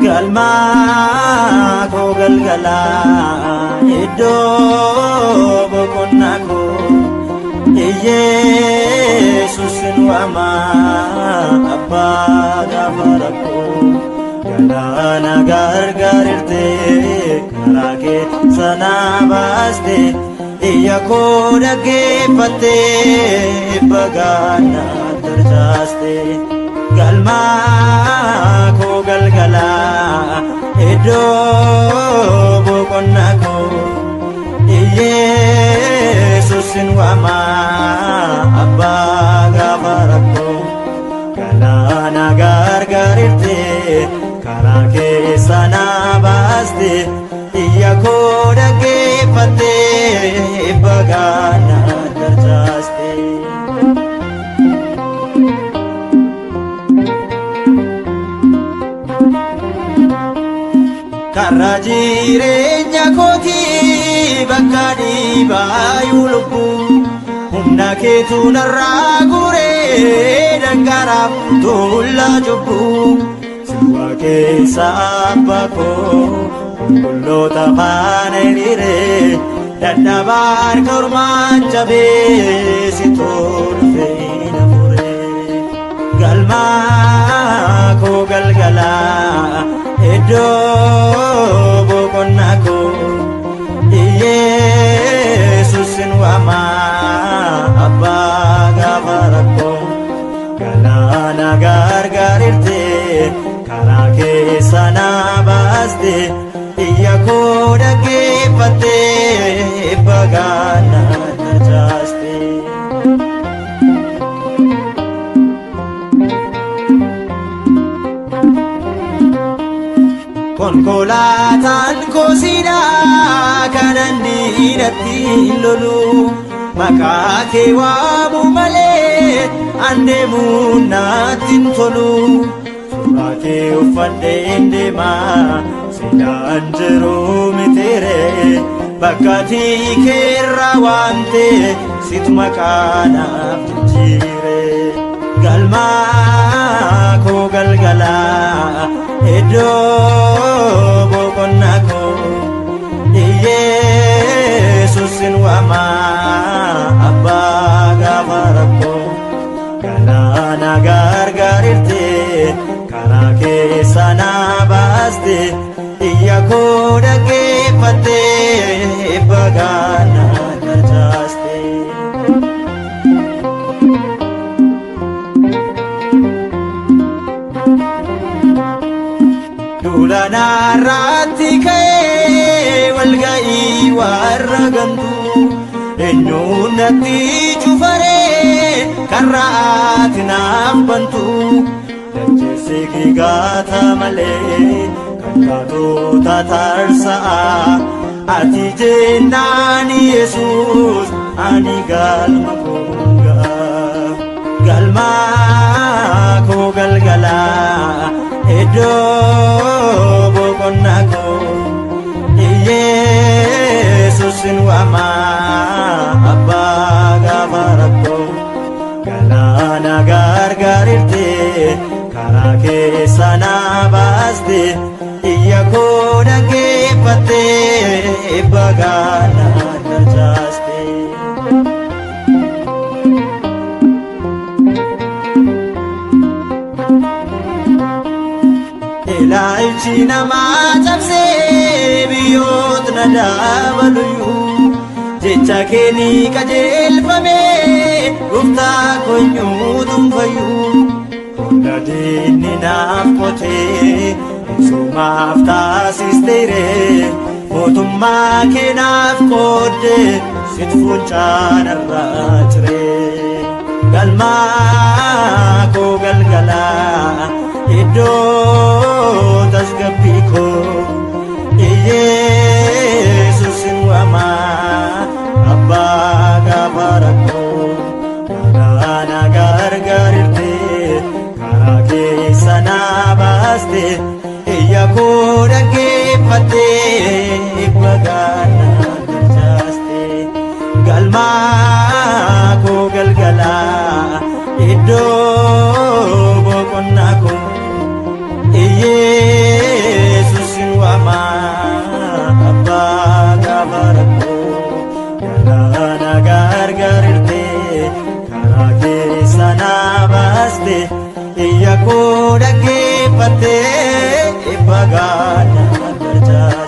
galma ko galgala iddo boqonna ko Yesusin wama abba gafarako galana gargarirte karake sana baste iyako dagefate bagana tarjaste galma ko galgala iddo boqonna ko Yesusin wama abba gafarako galana gargarirte karake sana baste iyako dagefate bagana tarjaste karra jireenya kootii bakka dhiibaayuu lubbuu humna keetu narraa guree dangaraaf tuulla jubbuu siwa keessa abbaa koo qulqulloota faana hiriiree dadhabaan kormaan jabee si tolfee na furee galma koo galgala iddo boqonna ko Yesusin wama abba gafarako galana gargarirte karake sana baste iyako dagefate bagana tarjaste konkolaataan koosida kanan diinatti lolu maqaa kee waamu malee andeemuun naattin tolu suuraa kee uffadheen deemaa sidaan jiru mitiire bakkatii keerraa waamte situ maqaa naaf jijjiire galma koo galgala iddo boqonna ko Yesusin wama abba gafarako galana gargarirte karake sana baste iyako dagefate bagana tarjaste dulana rati kee walga'ii warra gantuu eenyuunatti cufaree karraati naaf bantuu dacheessee gigaata malee kan taatota tarsa'a ati jennaan Yesuus ani galma koongaa galma koo galgala iddo boqonna ko Yesusin wama abba gafarako galana gargarirte karake sana baste iyako dagefate bagana tarjaste ilaalchi namaa cabsee biyyoota na dabaluyyuu jecha kee ni qajeelfamee diinni naaf qotee sumaaf taasisteere mootummaa kee naaf qoodde sit funcaanarraa ture galmaa koo galgalaa iddoo tasgabbii koo Yesuusin waamaa abbaa gaafa rakkoo karaa na gargaarirte karaa keessa na baaste iyya koo dhaggeeffatte bagaan na galchaaste galmaa koo galgalaa iddoo boqonnaa koo Yesuusin waamaa abbaa gaafa rakkoo karaa na gargaarirte karaa keessa na baaste iyya koo dhaggeeffatte bagaan na galchaaste